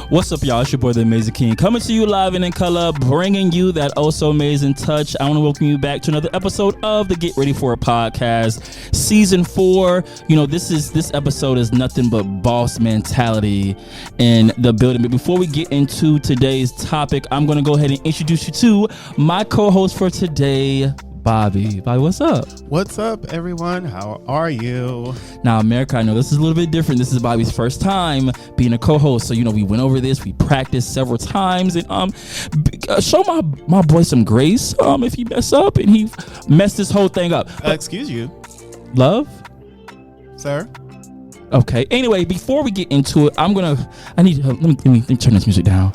What's up, y'all? It's your boy, The Amazing King, coming to you live and in color, bringing you that oh-so amazing touch. I want to welcome you back to another episode of the Get Ready For It podcast, season 4. You know, this episode is nothing but boss mentality in the building. But before we get into today's topic, I'm going to go ahead and introduce you to my co-host for today, Bobby. Bobby, what's up? What's up, everyone? How are you? Now, America, I know this is a little bit different. This is Bobby's first time being a co-host. So, you know, we went over this. We practiced several times. And show my boy some grace if he mess up and he messed this whole thing up. Excuse you. Love? Sir? Okay. Anyway, before we get into it, let me turn this music down.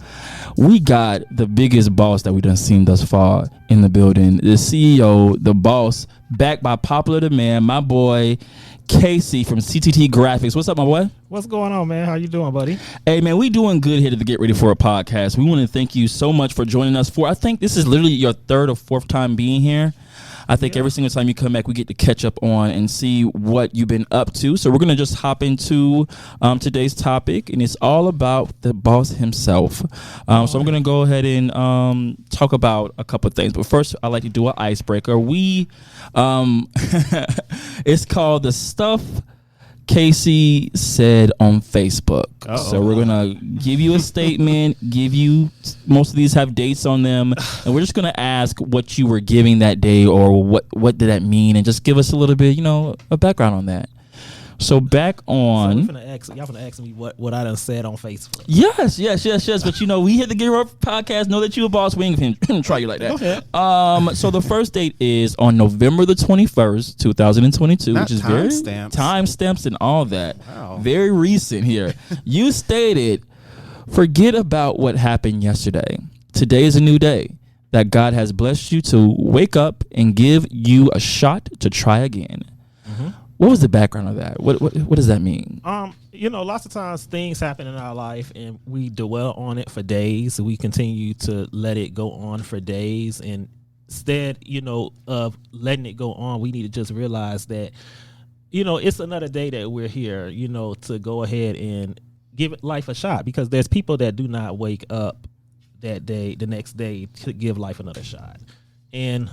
We got the biggest boss that we done seen thus far in the building. The CEO, the boss, backed by popular demand, my boy Casey from Ctdgraphicx. What's up, my boy? What's going on, man? How you doing, buddy? Hey, man, we doing good here to the Get Ready For It podcast. We want to thank you so much for joining us I think this is literally your third or fourth time being here. I think every single time you come back, we get to catch up on and see what you've been up to. So we're going to just hop into today's topic, and it's all about the boss himself. So I'm going to go ahead and talk about a couple of things. But first, I like to do an icebreaker. It's called The Stuff Casey Said on Facebook. Uh-oh. So we're gonna give you a statement, most of these have dates on them, and we're just gonna ask what you were giving that day or what did that mean, and just give us a little bit, a background on that. So back on, y'all finna ask me what I done said on Facebook. Yes. But we hit the Get Ready podcast. Know that you a boss. We ain't gonna try you like that. Okay. So the first date is on November the 21st, 2022, which is very timestamps and all that. Wow. Very recent here. You stated, "Forget about what happened yesterday. Today is a new day that God has blessed you to wake up and give you a shot to try again." Mm-hmm. What was the background of that? What does that mean? Lots of times things happen in our life and we dwell on it for days. We continue to let it go on for days. And instead, of letting it go on, we need to just realize that, it's another day that we're here, to go ahead and give life a shot, because there's people that do not wake up that day, the next day, to give life another shot. And,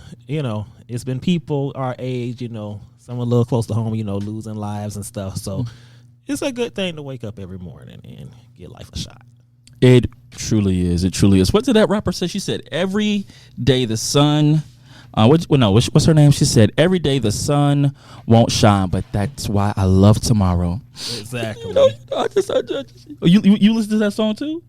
it's been people our age, someone a little close to home, losing lives and stuff. So it's a good thing to wake up every morning and give life a shot. It truly is. What did that rapper say? She said, every day the sun, what's her name? She said, every day the sun won't shine, but that's why I love tomorrow. Exactly. You listen to that song too?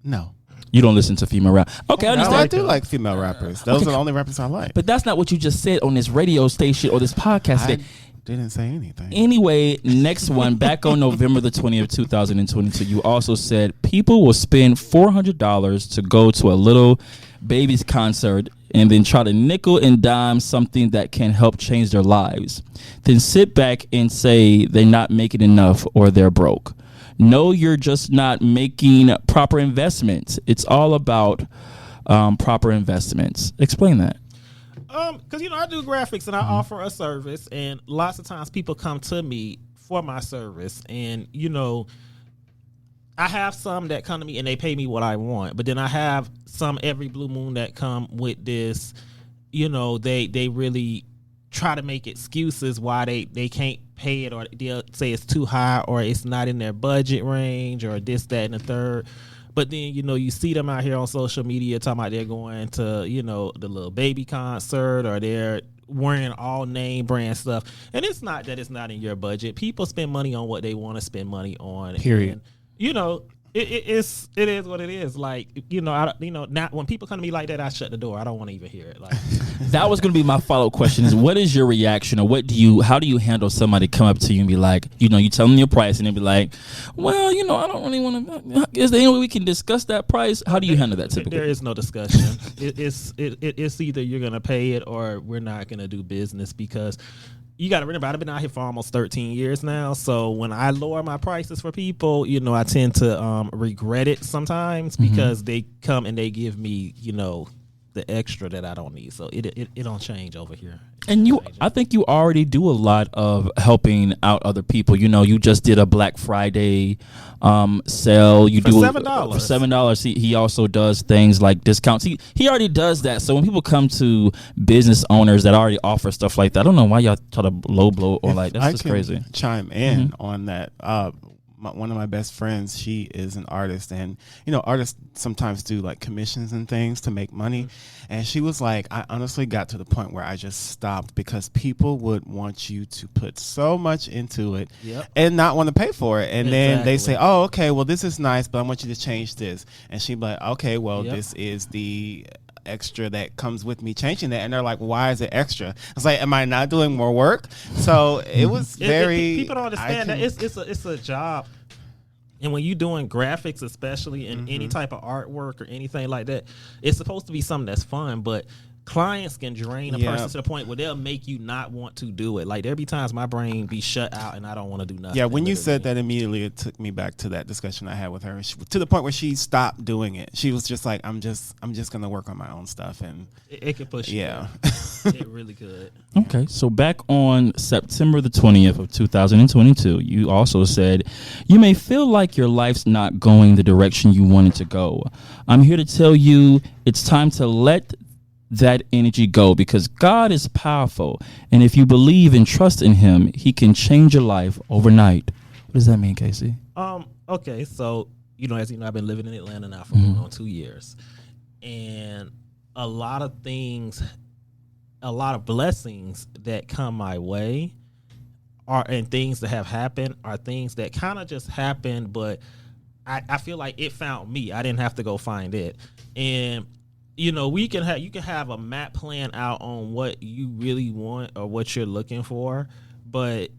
No. You don't listen to female rap. Okay, I understand. I do like female rappers. Those are the only rappers I like. But that's not what you just said on this radio station or this podcast I today. Didn't say anything. Anyway, next one, back on November the 20th, 2022, you also said people will spend $400 to go to a Little Babies concert and then try to nickel and dime something that can help change their lives. Then sit back and say they're not making enough or they're broke. No, you're just not making proper investments. It's all about proper investments. Explain that. Because, I do graphics and I offer a service, and lots of times people come to me for my service. And, I have some that come to me and they pay me what I want. But then I have some every blue moon that come with this, they really try to make excuses why they can't pay it, or they'll say it's too high or it's not in their budget range or this, that, and the third. But then, you see them out here on social media talking about they're going to, the Little Baby concert, or they're wearing all name brand stuff. And it's not that it's not in your budget. People spend money on what they want to spend money on. Period. And, it is what it is. Like, not when people come to me like that, I shut the door. I don't want to even hear it. Like, that was going to be my follow-up question is, what is your reaction, or how do you handle somebody come up to you and be like, you tell them your price and they be like, well, I don't really want to, is there any way we can discuss that price? How do you handle that typically? There is no discussion. It's either you're going to pay it or we're not going to do business, because you got to remember, I've been out here for almost 13 years now. So when I lower my prices for people, I tend to regret it sometimes, because they come and they give me, the extra that I don't need. So it don't change over here. And I think you already do a lot of helping out other people. You know, you just did a Black Friday sale. You for do $7. For $7. He also does things like discounts. He already does that. So when people come to business owners that already offer stuff like that, I don't know why y'all try to low blow or like that's just crazy. Chime in on that. One of my best friends, she is an artist, and artists sometimes do like commissions and things to make money. And she was like, I honestly got to the point where I just stopped because people would want you to put so much into it and not want to pay for it. And then they say, oh, okay, well, this is nice, but I want you to change this. And she'd be like, okay, well, this is the extra that comes with me changing that. And they're like, why is it extra? It's like, am I not doing more work? So it was people don't understand that it's a job. And when you're doing graphics, especially in any type of artwork or anything like that, it's supposed to be something that's fun, but clients can drain a person to the point where they'll make you not want to do it. Like, there'll be times my brain be shut out and I don't want to do nothing. Yeah, when you said that, immediately it took me back to that discussion I had with her, to the point where she stopped doing it. She was just like, I'm just going to work on my own stuff. And it could push you. Yeah. It really could. Okay, so back on September the 20th of 2022, you also said, you may feel like your life's not going the direction you want it to go. I'm here to tell you it's time to let that energy go, because God is powerful, and if you believe and trust in him, he can change your life overnight. What does that mean, Casey? Okay, so as you know, I've been living in Atlanta now for going on 2 years, and a lot of blessings that come my way and things that have happened are things that kind of just happened, but I feel like it found me. I didn't have to go find it. And you can have a map plan out on what you really want or what you're looking for, but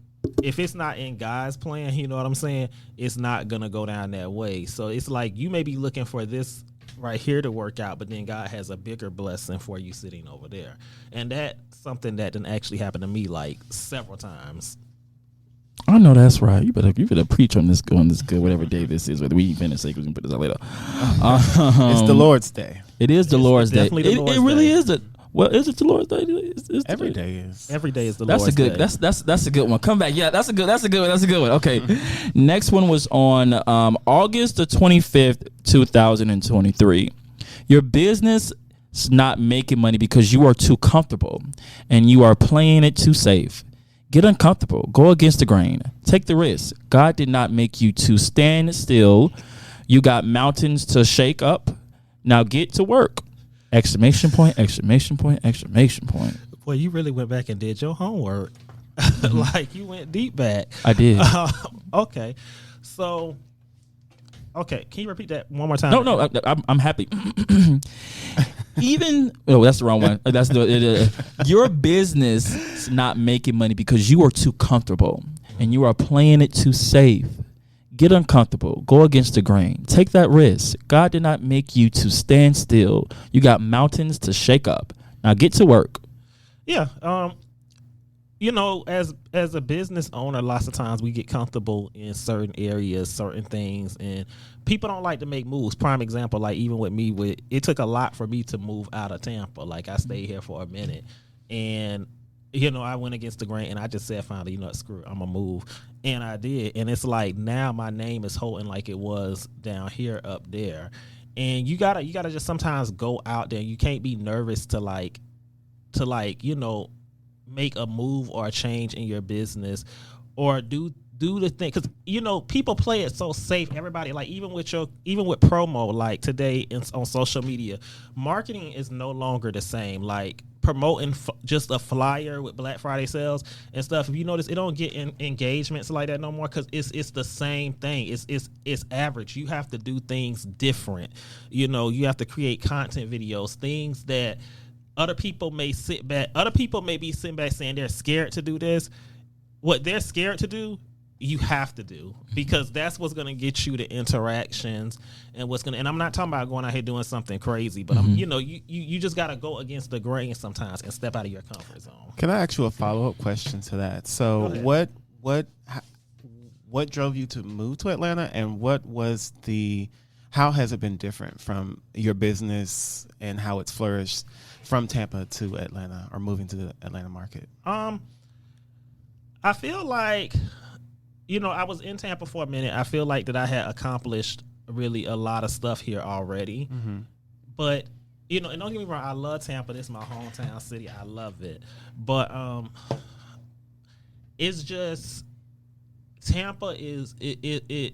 if it's not in God's plan, you know what I'm saying, it's not gonna go down that way. So it's like you may be looking for this right here to work out, but then God has a bigger blessing for you sitting over there. And that's something that didn't actually happen to me like several times. I know that's right. You better preach on this good whatever day this is. Whether we finish it, we can put this out later. It's the Lord's Day. It is the Lord's Day. It really is the. Well, is it the Lord's Day? Every day is. Every day is the Lord's Day. That's a good one. Come back. Yeah, that's a good one. Okay. Next one was on August the 25th, 2023. Your business is not making money because you are too comfortable and you are playing it too safe. Get uncomfortable. Go against the grain. Take the risk. God did not make you to stand still. You got mountains to shake up. Now get to work. Exclamation point, exclamation point, exclamation point. Well, you really went back and did your homework. Like, you went deep back. I did. Okay. So, can you repeat that one more time? No, I'm happy. That's the wrong one. That's your business is not making money because you are too comfortable and you are playing it too safe. Get uncomfortable. Go against the grain. Take that risk. God did not make you to stand still. You got mountains to shake up. Now get to work. Yeah. As a business owner, lots of times we get comfortable in certain areas, certain things, and people don't like to make moves. Prime example, like even with me, it took a lot for me to move out of Tampa. Like, I stayed here for a minute, and I went against the grain, and I just said, finally, screw it, I'm gonna move, and I did. And it's like now my name is holding like it was down here up there, and you gotta just sometimes go out there. You can't be nervous to make a move or a change in your business or do the thing, because people play it so safe. Everybody, like, even with promo, like today on social media, marketing is no longer the same. Like promoting just a flyer with Black Friday sales and stuff, if you notice, it don't get engagements like that no more, because it's the same thing. It's average. You have to do things different. You have to create content videos, things that other people may be sitting back saying they're scared to do this. What they're scared to do, you have to do, because that's what's going to get you the interactions and and I'm not talking about going out here doing something crazy, but you just got to go against the grain sometimes and step out of your comfort zone. Can I ask you a follow-up question to that? So what drove you to move to Atlanta, and what was how has it been different from your business and how it's flourished from Tampa to Atlanta or moving to the Atlanta market? I feel like, I was in Tampa for a minute. I feel like that I had accomplished really a lot of stuff here already. Mm-hmm. But, and don't get me wrong, I love Tampa. This is my hometown city. I love it. But it's just Tampa is,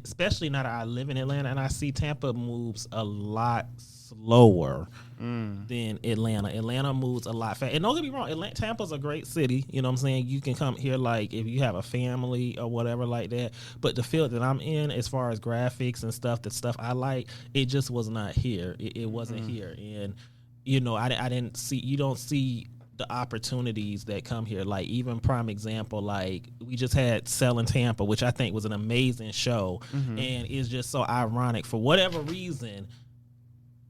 especially now that I live in Atlanta, and I see Tampa moves a lot slower than Atlanta. Atlanta moves a lot faster. And don't get me wrong, Tampa's a great city. You know what I'm saying? You can come here like if you have a family or whatever like that. But the field that I'm in, as far as graphics and stuff, the stuff I like, it just was not here. It wasn't here. And, I didn't see, you don't see the opportunities that come here. Like even prime example, like we just had Sell in Tampa, which I think was an amazing show. And it's just so ironic for whatever reason.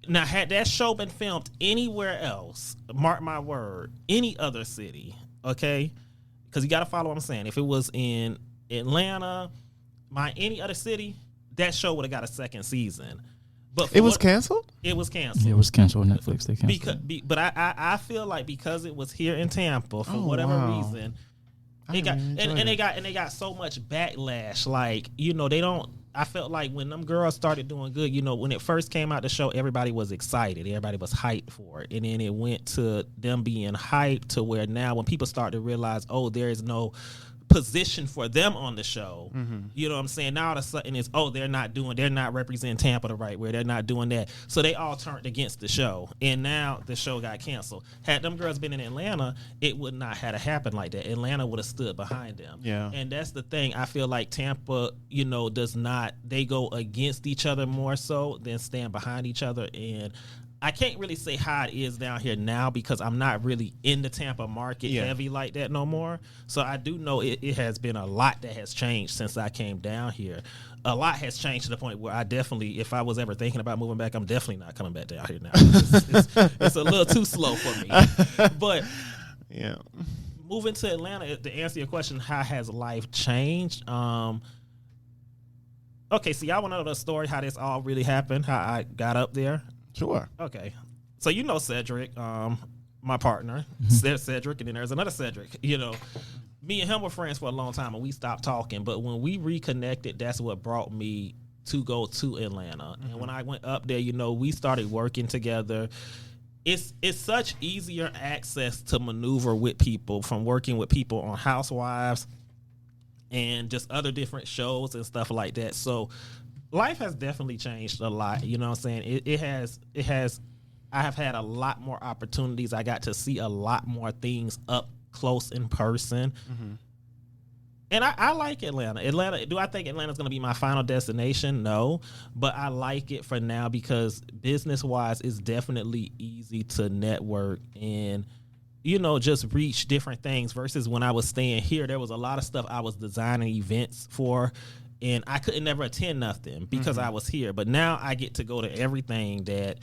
Now, had that show been filmed anywhere else, mark my word, any other city, okay? Because you got to follow what I'm saying. If it was in Atlanta, any other city, that show would have got a second season. But it was canceled? It was canceled. Yeah, it was canceled on Netflix. They canceled. But I feel like because it was here in Tampa for whatever reason, they got so much backlash. Like, they don't. I felt like when them girls started doing good, when it first came out the show, everybody was excited. Everybody was hyped for it. And then it went to them being hyped to where now when people start to realize, oh, there is no position for them on the show. You know what I'm saying? Now all of a sudden it's, they're not representing Tampa the right way. They're not doing that. So they all turned against the show. And now the show got canceled. Had them girls been in Atlanta, it would not have happened like that. Atlanta would have stood behind them. Yeah. And that's the thing. I feel like Tampa, does not, they go against each other more so than stand behind each other. And I can't really say how it is down here now because I'm not really in the Tampa market heavy like that no more. So I do know it has been a lot that has changed since I came down here. A lot has changed to the point where I definitely, if I was ever thinking about moving back, I'm definitely not coming back down here now. It's a little too slow for me. But yeah, moving to Atlanta, to answer your question, how has life changed? Okay, so y'all want to know the story, how this all really happened, how I got up there? Sure. Okay. So Cedric, my partner, Cedric, and then there's another Cedric. Me and him were friends for a long time, and we stopped talking. But when we reconnected, that's what brought me to go to Atlanta. And when I went up there, we started working together. It's such easier access to maneuver with people from working with people on Housewives and just other different shows and stuff like that. So life has definitely changed a lot. You know what I'm saying? It has. I have had a lot more opportunities. I got to see a lot more things up close in person. And I like Atlanta. Do I think Atlanta's going to be my final destination? No. But I like it for now because business-wise, it's definitely easy to network and, just reach different things versus when I was staying here, there was a lot of stuff I was designing events for. And I couldn't never attend nothing because I was here. But now I get to go to everything that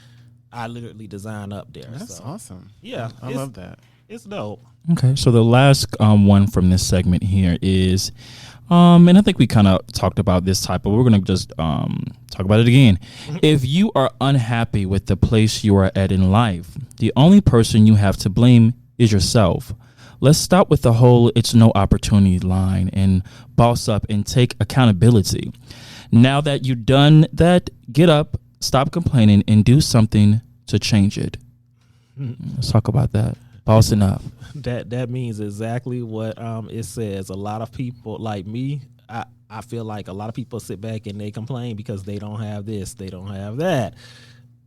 I literally design up there. That's awesome. Yeah. I love that. It's dope. Okay, so the last one from this segment here is, and I think we kind of talked about this type, but we're going to just talk about it again. If you are unhappy with the place you are at in life, the only person you have to blame is yourself. Let's stop with the whole "it's no opportunity" line and boss up and take accountability. Now that you've done that, get up, stop complaining, and do something to change it. Let's talk about that. Bossing up. That means exactly what it says. A lot of people like me, I feel like a lot of people sit back and they complain because they don't have this, they don't have that.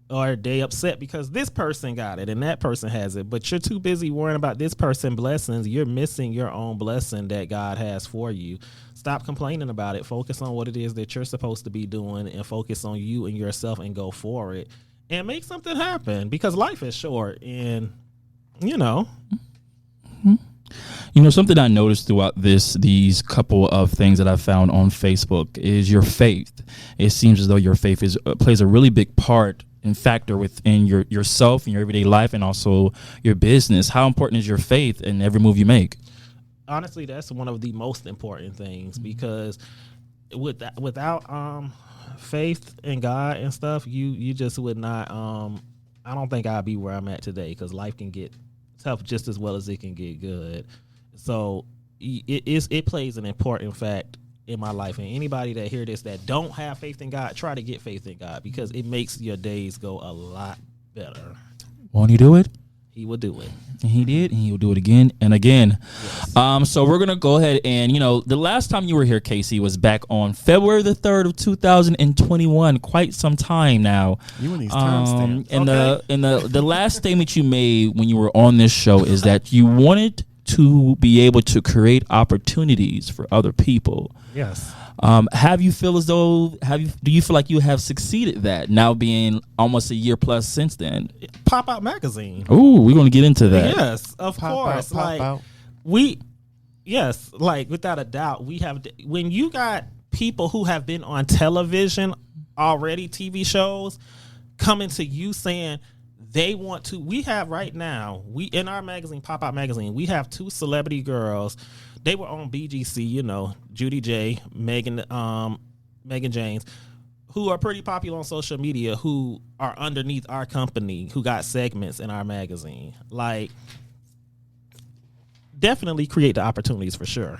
Or they upset because this person got it and that person has it, but you're too busy worrying about this person's blessings. You're missing your own blessing that God has for you. Stop complaining about it. Focus on what it is that you're supposed to be doing and focus on you and yourself and go for it and make something happen because life is short and, something I noticed throughout these couple of things that I found on Facebook is your faith. It seems as though your faith plays a really big part and factor within yourself and your everyday life and also your business. How important is your faith in every move you make? Honestly, that's one of the most important things because without faith in God and stuff, you just would not. I don't think I'd be where I'm at today, because life can get tough just as well as it can get good. So it plays an important fact in my life, and anybody that hear this that don't have faith in God, try to get faith in God, because it makes your days go a lot better. Won't he do it? He will do it. And he did, and he will do it again and again. Yes. So we're gonna go ahead and, the last time you were here, Casey, was back on February the 3rd of 2021. Quite some time now. You and these timestamps. And the last statement you made when you were on this show is that you wanted to be able to create opportunities for other people. Yes. Do you feel like you have succeeded that now, being almost a year plus since then? Pop Out Magazine. Ooh, we're going to get into that. Yes, of course. Pop out. Like without a doubt, we have, when you got people who have been on television already, TV shows, coming to you saying they want to. We have right now, in our magazine, Pop Out Magazine, we have 2 celebrity girls. They were on BGC, Judy J, Megan James, who are pretty popular on social media, who are underneath our company, who got segments in our magazine. Like, definitely create the opportunities for sure.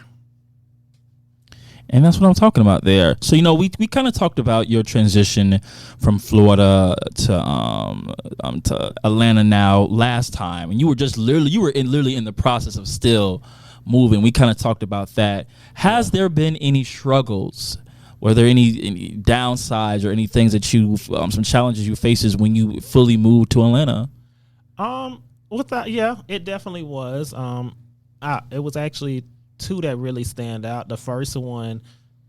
And that's what I'm talking about there. So, we kind of talked about your transition from Florida to Atlanta now last time, and you were literally in the process of still moving. We kind of talked about that. Has there been any struggles? Were there any downsides or any things that some challenges you faces when you fully moved to Atlanta? It definitely was. It was actually 2 that really stand out. The first one,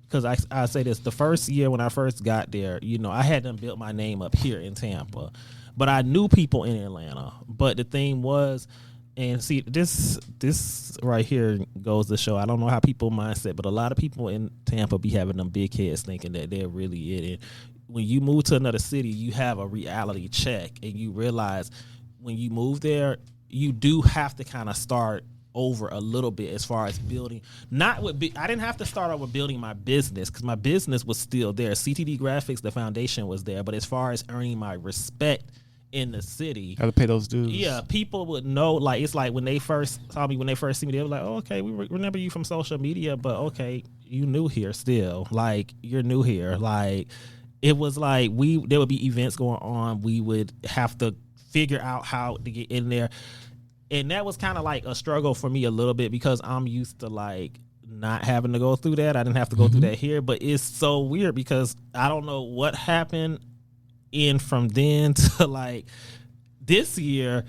because I say this, the first year when I first got there, I hadn't built my name up here in Tampa, but I knew people in Atlanta. But the thing was, and see, this right here goes to show, I don't know how people mindset, but a lot of people in Tampa be having them big heads thinking that they're really it. And when you move to another city, you have a reality check, and you realize when you move there, you do have to kind of start over a little bit as far as building. I didn't have to start over building my business, because my business was still there. Ctdgraphicx, the foundation, was there. But as far as earning my respect in the city, got to pay those dues. Yeah, people would know. Like, it's like when they first saw me, when they first see me, they were like, "Oh, okay, we remember you from social media, but okay, you new here still. Like, you're new here." Like, it was like there would be events going on. We would have to figure out how to get in there. And that was kind of like a struggle for me a little bit, because I'm used to like not having to go through that. I didn't have to go through that here, but it's so weird because I don't know what happened. And from then to like this year,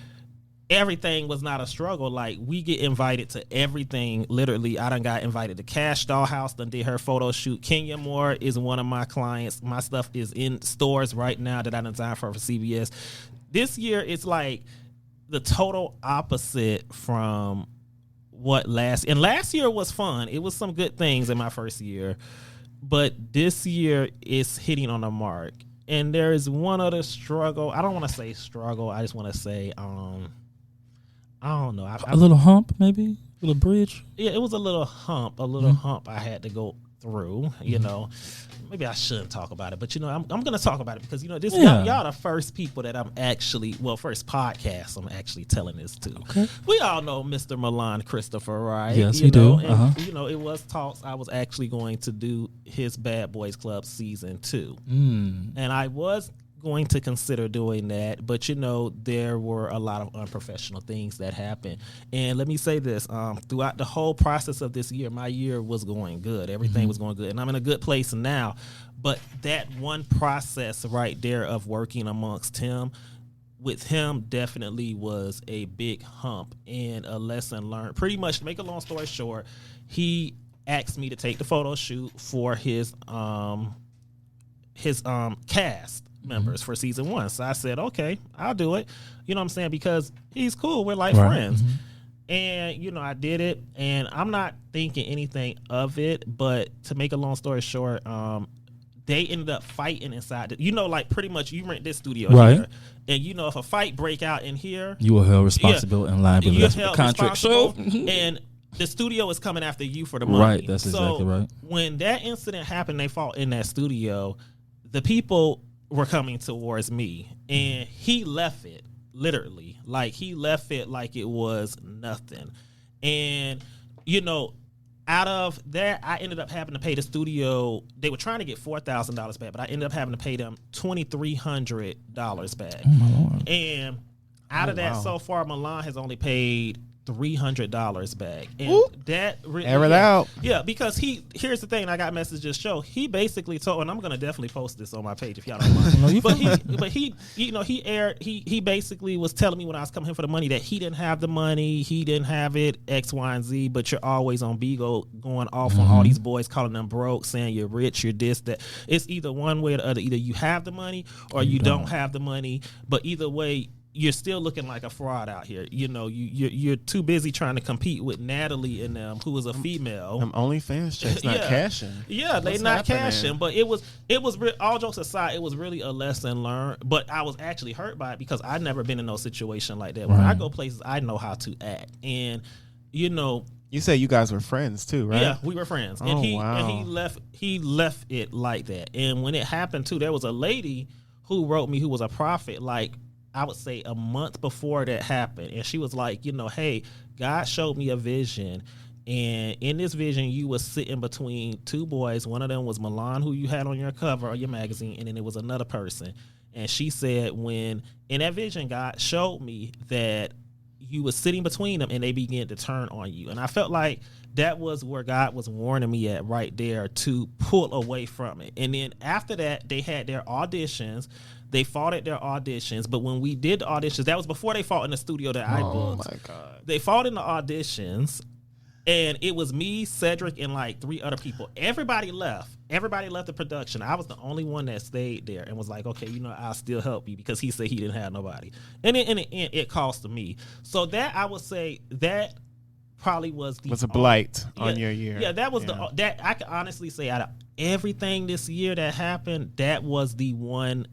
everything was not a struggle. Like, we get invited to everything. Literally, I done got invited to Cash Doll House, done did her photo shoot. Kenya Moore is one of my clients. My stuff is in stores right now that I designed for CBS. This year, it's like the total opposite from what last year was fun. It was some good things in my first year, but this year is hitting on the mark. And there is one other struggle. I don't want to say struggle. I just want to say, I don't know. A little hump, maybe? A little bridge? Yeah, it was a little hump. Hump I had to go through, Maybe I shouldn't talk about it, but I'm going to talk about it because this y'all the first people that I'm actually, first podcast I'm actually telling this to. Okay. We all know Mr. Milan Christopher, right? Yes, we do. And, it was talks I was actually going to do his Bad Boys Club season 2, and I was going to consider doing that, but there were a lot of unprofessional things that happened. And let me say this, throughout the whole process of this year, my year was going good. Everything was going good, and I'm in a good place now. But that one process right there of working amongst him, with him, definitely was a big hump and a lesson learned. Pretty much, to make a long story short, he asked me to take the photo shoot for his cast members for season 1. So I said, okay, I'll do it. You know what I'm saying? Because he's cool. We're like friends. And, I did it, and I'm not thinking anything of it, but to make a long story short, they ended up fighting inside. Like, pretty much you rent this studio here, and if a fight break out in here, you will held responsibility and liability. You're That's held the contract. So, and the studio is coming after you for the money. Right, that's exactly right. When that incident happened, they fought in that studio, the people were coming towards me, and he left it, literally. Like, he left it like it was nothing. And, you know, out of that, I ended up having to pay the studio. They were trying to get $4,000 back, but I ended up having to pay them $2,300 back. Oh my Lord. And out of that, so far, Milan has only paid $300 back, and Ooh. that really, Air it out. Yeah, because here's the thing. I got messages show. He basically told, and I'm gonna definitely post this on my page if y'all don't mind. but he, you know, he basically was telling me when I was coming here for the money that he didn't have the money, he didn't have it, X, Y, and Z. But you're always on Beagle going off on all these boys, calling them broke, saying you're rich, you're this, that. It's either one way or the other. Either you have the money or you don't have the money. But either way, you're still looking like a fraud out here. You know, you're too busy trying to compete with Natalie and them, who is a female. Them OnlyFans chicks not cashing. Yeah, they not cashing. But it was all jokes aside, it was really a lesson learned. But I was actually hurt by it because I'd never been in no situation like that. When I go places, I know how to act. And, you know, you say you guys were friends too, right? Yeah, we were friends. And he left it like that. And when it happened too, there was a lady who wrote me who was a prophet, like, I would say a month before that happened. And she was like, you know, hey, God showed me a vision. And in this vision, you was sitting between two boys. One of them was Milan, who you had on your cover of your magazine. And then it was another person. And she said, when in that vision, God showed me that you was sitting between them and they began to turn on you. And I felt like that was where God was warning me at right there to pull away from it. And then after that, they had their auditions. They fought at their auditions, but when we did the auditions, that was before they fought in the studio that I booked. Oh my God. They fought in the auditions, and it was me, Cedric, and like 3 other people. Everybody left. Everybody left the production. I was the only one that stayed there and was like, okay, you know, I'll still help you, because he said he didn't have nobody. And in the end, it cost me. So that, I would say, that probably was a blight on your year. Yeah, that was that I can honestly say, out of everything this year that happened, that was the one.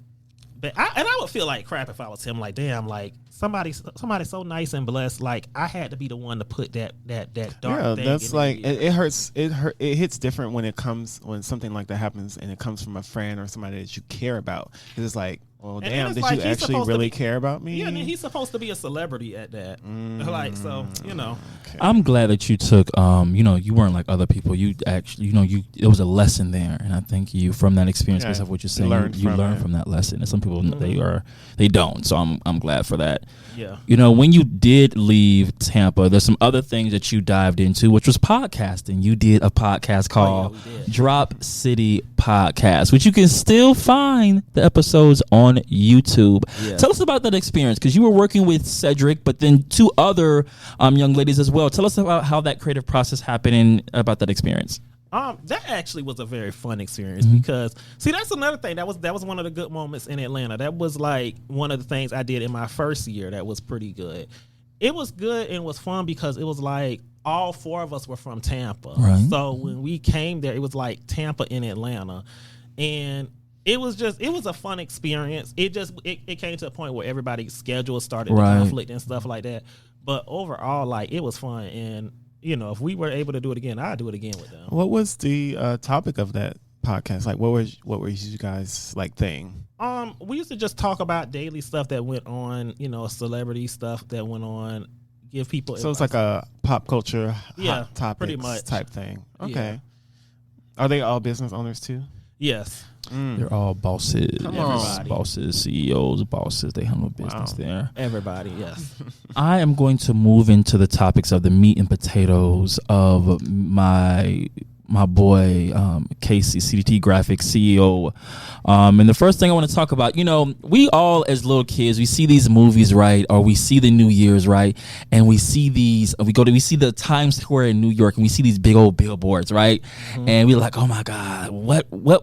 But I would feel like crap if I was him. Like, damn, like somebody so nice and blessed. Like, I had to be the one to put that dark thing. Yeah, that's like it hurts. It hits different when something like that happens and it comes from a friend or somebody that you care about. Because it's like, well, damn, did you actually really care about me? Yeah, and he's supposed to be a celebrity at that. Like, so, you know. Okay. I'm glad that you took, you know, you weren't like other people. You actually, you know, it was a lesson there. And I think you, from that experience, based off what you're saying, you learn from that lesson. And some people, they don't. So I'm glad for that. Yeah. You know, when you did leave Tampa, there's some other things that you dived into, which was podcasting. You did a podcast called Drop City Podcast, which you can still find the episodes on YouTube. Yeah. Tell us about that experience, because you were working with Cedric, but then 2 other young ladies as well. Tell us about how that creative process happened and about that experience. That actually was a very fun experience, because that's another thing that was one of the good moments in Atlanta. That was like one of the things I did in my first year that was pretty good. It was good and was fun because it was like all 4 of us were from Tampa. Right. So when we came there, it was like Tampa in Atlanta, and it was a fun experience. It came to a point where everybody's schedule started to conflict and stuff like that. But overall, like, it was fun. And, you know, if we were able to do it again, I'd do it again with them. What was the topic of that podcast? Like, what was you guys like thing? We used to just talk about daily stuff that went on, you know, celebrity stuff that went on, give people advice. It's like a pop culture hot topics pretty much type thing. Okay. Yeah. Are they all business owners too? Yes. They're all bosses. Everybody. Bosses, CEOs, bosses. They handle business there. Everybody, yes. I am going to move into the topics of the meat and potatoes of my boy, Casey, Ctdraphicx, CEO. And the first thing I want to talk about, you know, we all as little kids, we see these movies, right? Or we see the New Year's, right? And we see we see the Times Square in New York, and we see these big old billboards, right? And we're like, oh my God,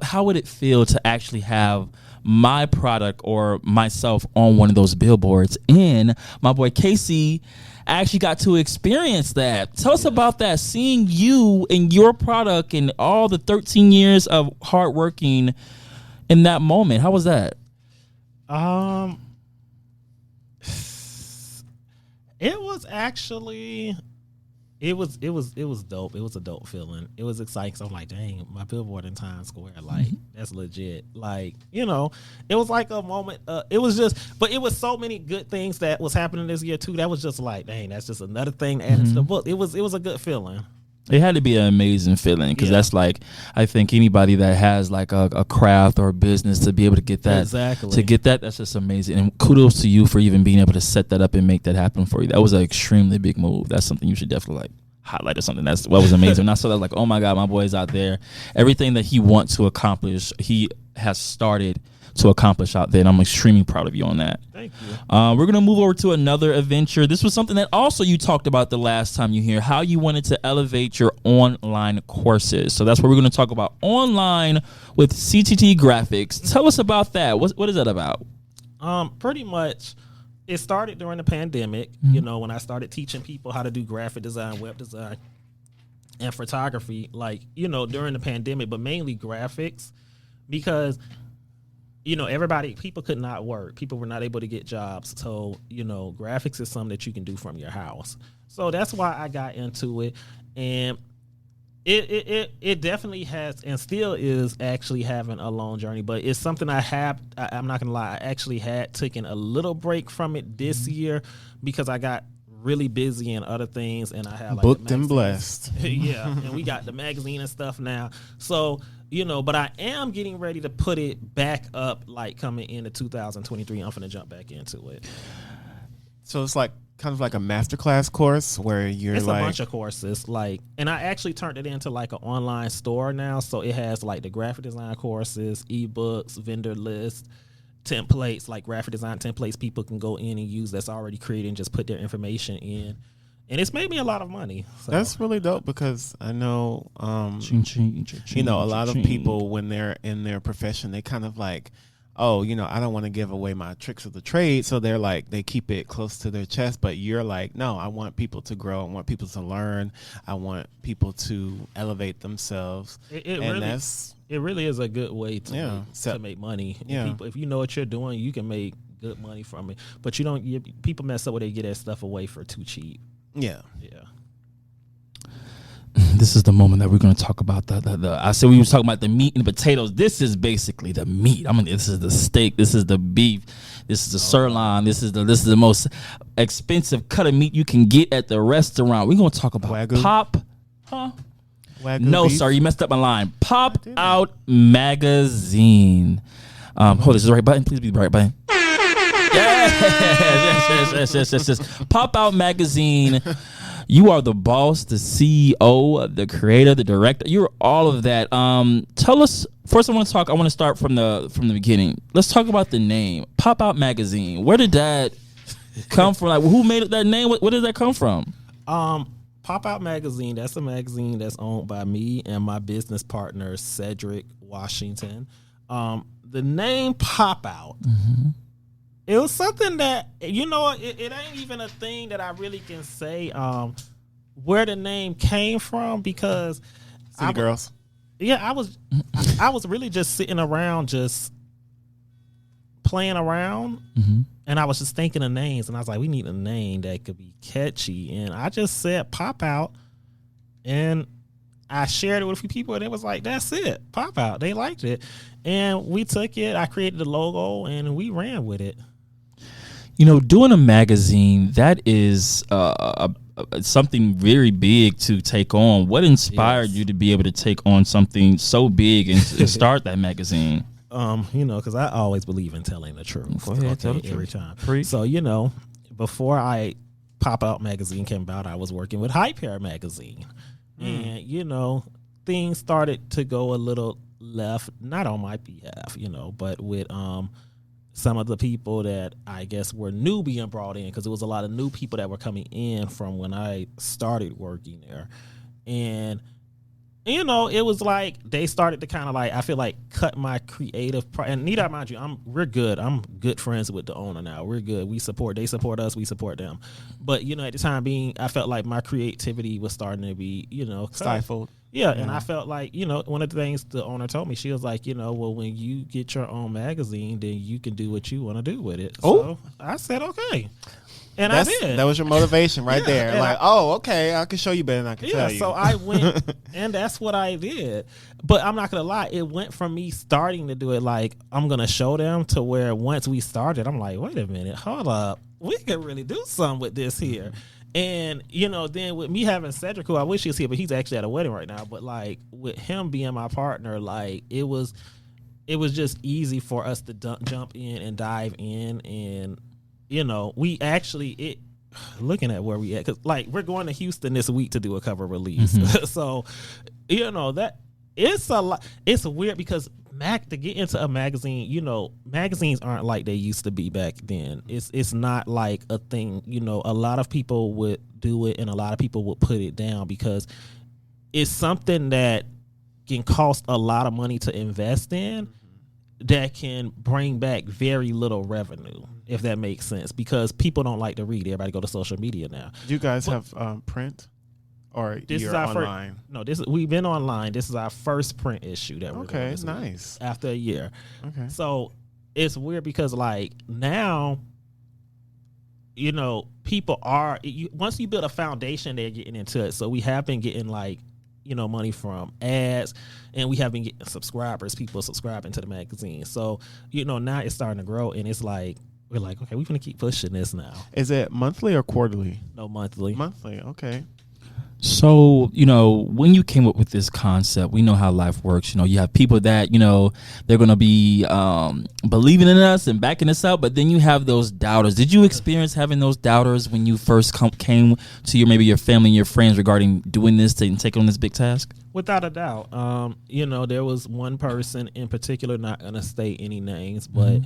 how would it feel to actually have my product or myself on one of those billboards? And my boy Casey actually got to experience that. Tell us about that, seeing you and your product and all the 13 years of hard working in that moment. How was that? It was actually It was dope. It was a dope feeling. It was exciting. So I'm like, dang, my billboard in Times Square, like that's legit. Like, you know, it was like a moment. It was just, but it was so many good things that was happening this year too. That was just like, dang, that's just another thing added to the book. It was a good feeling. It had to be an amazing feeling because that's like, I think anybody that has like a craft or a business to be able to get that, that's just amazing. And kudos to you for even being able to set that up and make that happen for you. That was an extremely big move. That's something you should definitely like highlight or something. That's what was amazing. And I saw that like, oh my God, my boy's out there. Everything that he wants to accomplish, he has started to accomplish out there, and I'm extremely proud of you on that. Thank you. We're gonna move over to another adventure. This was something that also you talked about the last time you here, how you wanted to elevate your online courses. So that's what we're gonna talk about, online with Ctdraphicx. Tell us about that. What is that about? Pretty much, it started during the pandemic. You know, when I started teaching people how to do graphic design, web design, and photography. Like, you know, during the pandemic, but mainly graphics, because you know, people could not work. People were not able to get jobs. So, you know, graphics is something that you can do from your house. So that's why I got into it. And it definitely has and still is actually having a long journey. But it's something I'm not going to lie, I actually had taken a little break from it this year because I got really busy in other things. And I have like booked and blessed. Yeah. And we got the magazine and stuff now. So, you know, but I am getting ready to put it back up, like coming into 2023. I'm finna jump back into it. So it's like kind of like a masterclass course where it's like a bunch of courses, like, and I actually turned it into like an online store now. So it has like the graphic design courses, ebooks, vendor lists, templates, like graphic design templates people can go in and use that's already created and just put their information in. And it's made me a lot of money. So. That's really dope because I know, you know, a lot of people when they're in their profession, they kind of like, oh, you know, I don't want to give away my tricks of the trade. So they're like, they keep it close to their chest. But you're like, no, I want people to grow. I want people to learn. I want people to elevate themselves. It really is a good way to make money. Yeah. If you know what you're doing, you can make good money from it. But people mess up when they get that stuff away for too cheap. Yeah. This is the moment that we're going to talk about I said we were talking about the meat and the potatoes. This is basically the meat. This is the steak. This is the beef. This is the sirloin. This is the most expensive cut of meat you can get at the restaurant. We're going to talk about Wagyu. Wagyu no, beef? Sir, you messed up my line. Pop Out Magazine. Hold on, this is the right button. Please be the right button. Yes. Pop Out Magazine. You are the boss, the CEO, the creator, the director. You're all of that. Tell us first. I want to start from the beginning. Let's talk about the name, Pop Out Magazine. Where did that come from? Like, who made that name? Where did that come from? Pop Out Magazine. That's a magazine that's owned by me and my business partner Cedric Washington. The name Pop Out. Mm-hmm. It was something that, you know, it ain't even a thing that I really can say where the name came from because City Girls. Yeah, I was really just sitting around, just playing around, and I was just thinking of names, and I was like, we need a name that could be catchy, and I just said Pop Out, and I shared it with a few people, and it was like, that's it, Pop Out. They liked it, and we took it. I created the logo, and we ran with it. You know, doing a magazine, that is something very big to take on. What inspired you to be able to take on something so big and start that magazine? You know, because I always believe in telling the truth. Go ahead, tell the every truth. time. Preach. So, you know, before Pop Out Magazine came about, I was working with Hype Hair Magazine. And, you know, things started to go a little left, not on my behalf, you know, but with some of the people that I guess were new being brought in, because it was a lot of new people that were coming in from when I started working there. And, you know, it was like they started to kind of like, I feel like, cut my creative and need I mind you, we're good. I'm good friends with the owner now. We're good. They support us, we support them. But, you know, at the time being, I felt like my creativity was starting to be, you know, stifled. Yeah, and I felt like, you know, one of the things the owner told me, she was like, you know, well, when you get your own magazine, then you can do what you want to do with it. So I said, okay. And I did. That was your motivation right there. and Like, okay, I can show you better than I can tell you. So I went, and that's what I did. But I'm not gonna lie, it went from me starting to do it like I'm gonna show them to where once we started, I'm like, wait a minute, hold up, we can really do something with this here. And then with me having Cedric, who I wish he was here, but he's actually at a wedding right now. But like with him being my partner, like it was just easy for us to jump in and dive in. And we actually looking at where we at, because like we're going to Houston this week to do a cover release. So that it's a lot. It's weird because to get into a magazine, magazines aren't like they used to be back then. It's not like a thing. A lot of people would do it and a lot of people would put it down because it's something that can cost a lot of money to invest in that can bring back very little revenue, if that makes sense, because people don't like to read. Everybody go to social media now. Do you guys have print? Or this you're is our online? We've been online. This is our first print issue that we're doing this nice week, after a year. Okay, so it's weird because like now, people are once you build a foundation, they're getting into it. So we have been getting like money from ads, and we have been getting subscribers, people subscribing to the magazine. So now it's starting to grow, and it's like we're like, okay, we're gonna keep pushing this now. Is it monthly or quarterly? No, monthly. Monthly, okay. So, when you came up with this concept, we know how life works. You have people that, they're going to be believing in us and backing us up, but then you have those doubters. Did you experience having those doubters when you first came to maybe your family and your friends regarding doing this and taking on this big task? Without a doubt. There was one person in particular, not going to state any names, but,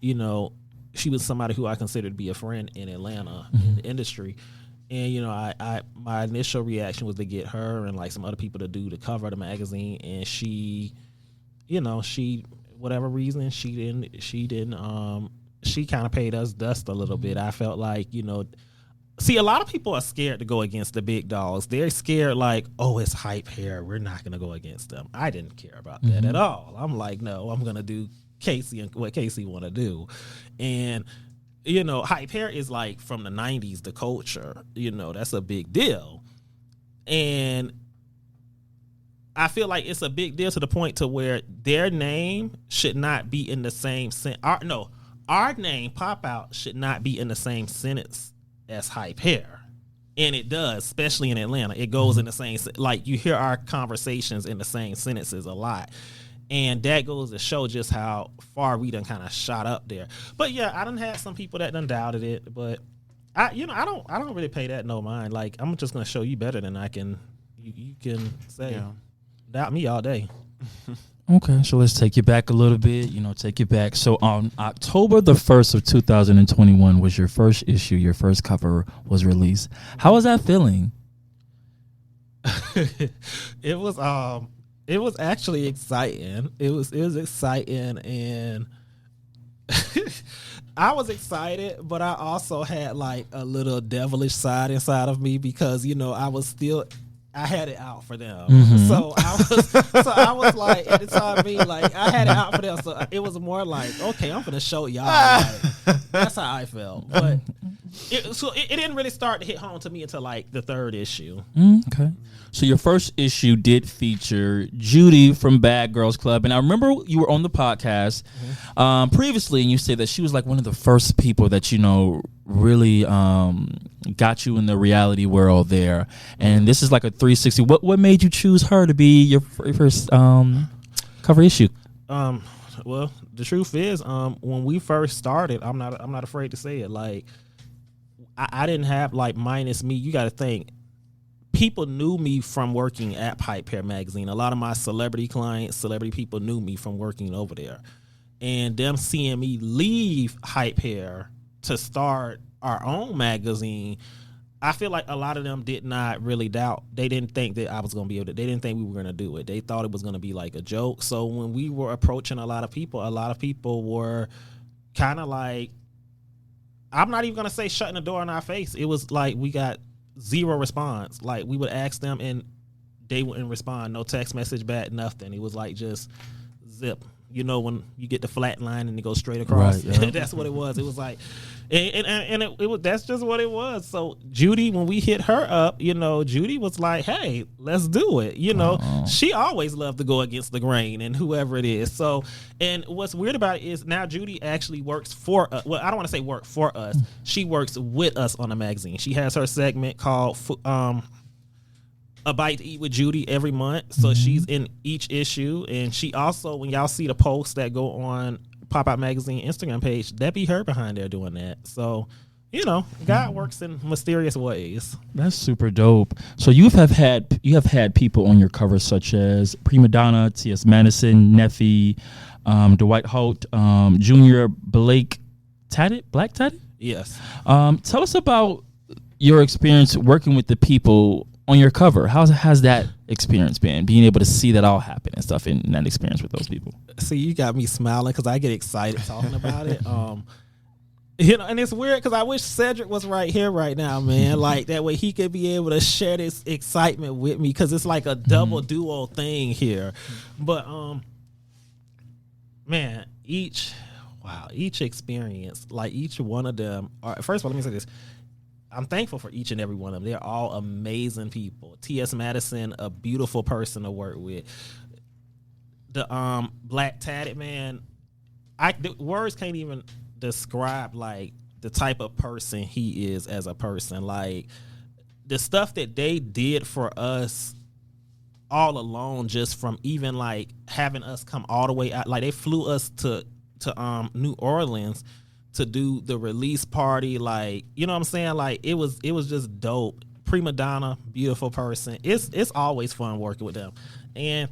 she was somebody who I considered to be a friend in Atlanta in the industry. And my initial reaction was to get her and like some other people to do the cover of the magazine, and she whatever reason she kind of paid us dust a little bit. I felt like see, a lot of people are scared to go against the big dogs. They're scared like, oh, it's hype hair, we're not gonna go against them. I didn't care about that at all. I'm like, no, I'm gonna do Casey and what Casey want to do. And hype hair is like from the 90s, the culture, that's a big deal. And I feel like it's a big deal to the point to where their name should not be in the same our name, Pop Out, should not be in the same sentence as hype hair. And it does, especially in Atlanta. It goes in the same, like you hear our conversations in the same sentences a lot. And that goes to show just how far we done kind of shot up there. But yeah, I done had some people that done doubted it, but I don't really pay that no mind. Like, I'm just gonna show you better than I can. You can say, doubt me all day. Okay, so let's take you back a little bit. Take you back. So on October the 1st of 2021 was your first issue. Your first cover was released. How was that feeling? It was actually exciting. It was exciting, and I was excited, but I also had like a little devilish side inside of me because I had it out for them. So I was like, at the time being like, I had it out for them. So it was more like, okay, I'm gonna show y'all. That's how I felt. But it didn't really start to hit home to me until like the third issue. Okay. So your first issue did feature Judy from Bad Girls Club, and I remember you were on the podcast previously, and you said that she was like one of the first people that really got you in the reality world there. And this is like a 360. What made you choose her to be your first cover issue? Well, the truth is, when we first started, I'm not afraid to say it. Like, I didn't have like minus me. You got to think. People knew me from working at Hype Hair magazine. A lot of my celebrity clients, celebrity people knew me from working over there. And them seeing me leave Hype Hair to start our own magazine, I feel like a lot of them did not really doubt. They didn't think that I was going to be able to. They didn't think we were going to do it. They thought it was going to be like a joke. So when we were approaching a lot of people were kind of like, I'm not even going to say shutting the door in our face. It was like we got zero response. Like we would ask them and they wouldn't respond. No text message back, nothing. It was like just zip. You know, when you get the flat line and it goes straight across. Right, yeah. That's what it was. It was like, and it was, that's just what it was. So Judy, when we hit her up, you know, Judy was like, hey, let's do it. You know, she always loved to go against the grain and whoever it is. So, and what's weird about it is now Judy actually works for us. Well, I don't want to say work for us. She works with us on the magazine. She has her segment called A Bite to Eat with Judy every month. So she's in each issue. And she also, when y'all see the posts that go on Pop Out Magazine Instagram page, that be her behind there doing that. So, you know, God works in mysterious ways. That's super dope. So you have had people on your cover such as Prima Donna, T.S. Madison, Neffy, Dwight Holt, Junior Black Tatted? Yes. Tell us about your experience working with the people on your cover. How has that experience been? Being able to see that all happen and stuff in that experience with those people. See, you got me smiling because I get excited talking about it. You know, and it's weird because I wish Cedric was right here right now, man. Like that way he could be able to share this excitement with me because it's like a double duo thing here. But man, each experience, like each one of them. First of all, let me say this. I'm thankful for each and every one of them. They're all amazing people. T.S. Madison, a beautiful person to work with. The Black Tatted man, the words can't even describe like the type of person he is as a person. Like the stuff that they did for us all alone, just from even like having us come all the way out. Like they flew us to New Orleans to do the release party, like, you know what I'm saying? Like it was just dope. Prima Donna, beautiful person. It's always fun working with them. And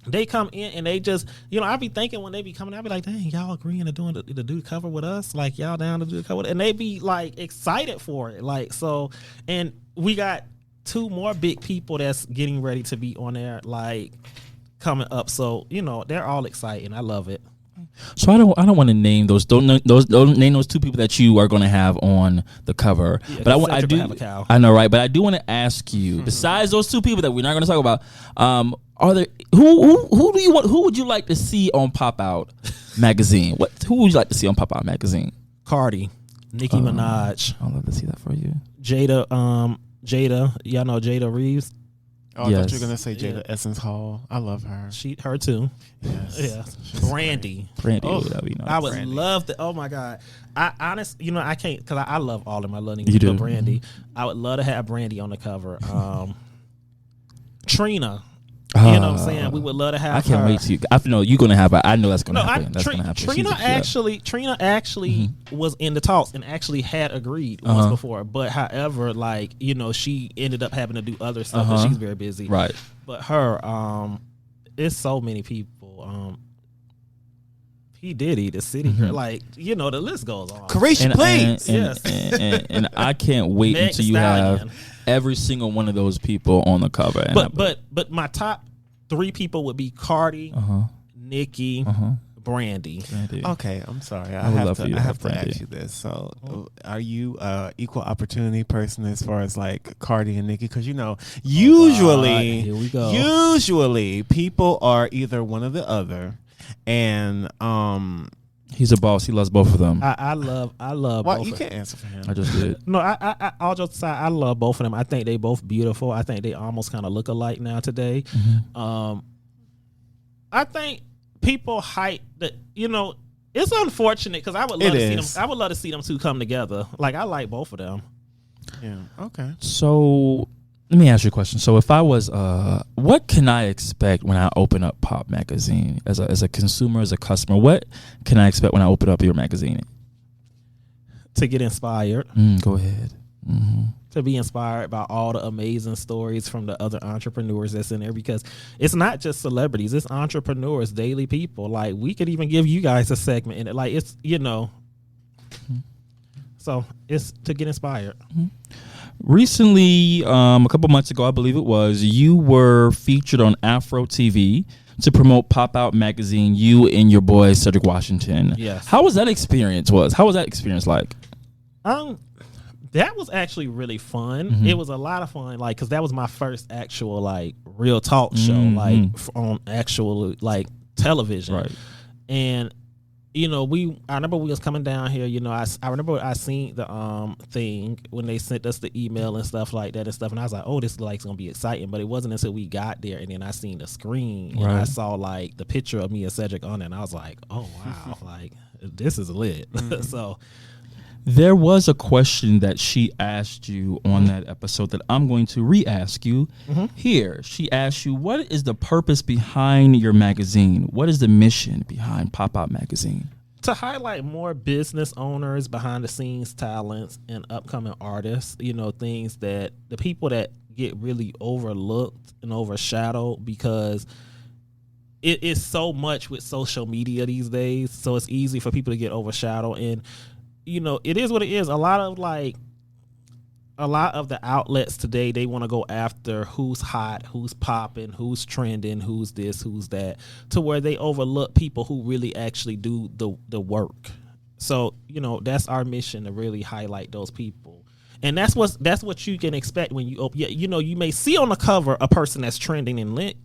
they come in and they just, you know, I be thinking when they be coming, I be like, dang, y'all agreeing to doing to do the cover with us? Like y'all down to do the cover? And they be like excited for it. Like, so, and we got 2 more big people that's getting ready to be on there, like coming up. So, you know, they're all exciting. I love it. So I don't want to name those. Don't name those 2 people that you are going to have on the cover. Yeah, but I do. Have a cow. I know, right? But I do want to ask you. Besides those 2 people that we're not going to talk about, are there who do you want? Who would you like to see on Pop Out Magazine? Who would you like to see on Pop Out Magazine? Cardi, Nicki Minaj. I'd love to see that for you. Jada. Y'all know Jada Reeves. Oh, I Yes. thought you were gonna say Jada Essence Hall. I love her. Her too. Yes. Yeah. Brandy. Brandy, Oh, that'd be nice. I would Brandy. love to. Oh my God. You know, I can't because I love all of them. I love You do. Brandy. I would love to have Brandy on the cover. Trina. You know what I'm saying? We would love to have. I can't her. wait to. I know you're gonna have. I know that's gonna No, happen. That's gonna happen. Trina actually was in the talks and actually had agreed once before. But however, like, you know, she ended up having to do other stuff and she's very busy. Right. But her, it's so many people. P. Diddy, the city girl, like, you know, the list goes on. Carisha, please. Yes. And I can't wait Meg until you Stallion. have every single one of those people on the cover. And But my top 3 people would be Cardi, Nicki, Brandy. Okay, I'm sorry. I would love for you I to have have to Brandy. ask you this. So, are you equal opportunity person as far as like Cardi and Nicki? Because you know, usually, Here we go. usually people are either one or the other, and he's a boss. He loves both of them. I love well, both you of can't answer for him. I just did. No, I all jokes aside, I love both of them. I think they both beautiful. I think they almost kind of look alike now today. I think people hype that, you know, it's unfortunate because I would love to see them. I would love to see them 2 come together. Like I like both of them. Yeah. Okay. So let me ask you a question. So if I was, what can I expect when I open up Pop Magazine as a consumer, as a customer? What can I expect when I open up your magazine? To get inspired, Go ahead. to be inspired by all the amazing stories from the other entrepreneurs that's in there, because it's not just celebrities, it's entrepreneurs, daily people. Like we could even give you guys a segment in it. Like it's, you know, so it's to get inspired. Recently, a couple months ago, I believe it was, you were featured on Afro TV to promote Pop Out Magazine, you and your boy Cedric Washington. Yes. How was that experience? How was that experience like? That was actually really fun. It was a lot of fun, like, because that was my first actual, like, real talk show, like, on actual, like, television. Right. And I remember we was coming down here. I remember I seen the thing when they sent us the email and stuff like that and stuff, and I was like, oh, this like it's gonna be exciting. But it wasn't until we got there and then I seen the screen and I saw like the picture of me and Cedric on it, and I was like, oh wow, like this is lit. So there was a question that she asked you on that episode that I'm going to re-ask you here. She asked you, what is the purpose behind your magazine? What is the mission behind Pop Out Magazine? To highlight more business owners, behind the scenes talents, and upcoming artists, things that the people that get really overlooked and overshadowed because it is so much with social media these days. So it's easy for people to get overshadowed. And it is what it is. A lot of the outlets today, they want to go after who's hot, who's popping, who's trending, who's this, who's that, to where they overlook people who really actually do the work. So, that's our mission, to really highlight those people. And that's what you can expect when you open. You may see on the cover a person that's trending and lit,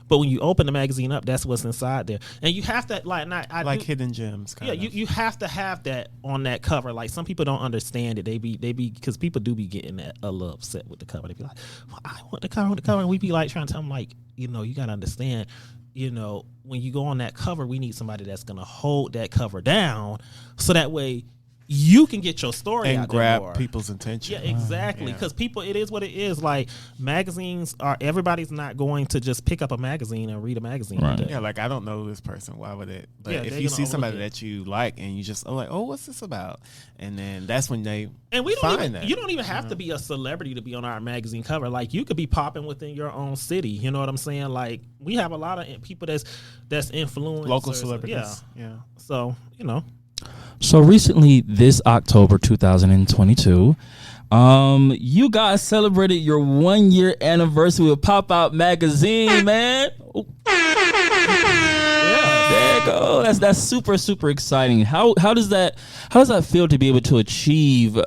but when you open the magazine up, that's what's inside there. And you have to hidden gems. You have to have that on that cover. Like, some people don't understand it. They be because people do be getting a little upset with the cover. They be like, well, I want the cover. And we be like trying to tell them, like, you got to understand, when you go on that cover, we need somebody that's gonna hold that cover down, so that way you can get your story and out grab there people's attention. Yeah, exactly. Because people, it is what it is. Like, magazines everybody's not going to just pick up a magazine and read a magazine. Right. Yeah, like, I don't know this person. Why would it? But Yeah, if you see somebody that you like and you just like, oh, what's this about? And then that's when they you don't even have Yeah. to be a celebrity to be on our magazine cover. Like, you could be popping within your own city. You know what I'm saying? Like, we have a lot of people that's influenced. local celebrities. Yeah. So, So recently, this October 2022, you guys celebrated your 1 year anniversary with Pop Out Magazine, man. Oh. Yeah, there you go. That's super, super exciting. How does that feel to be able to achieve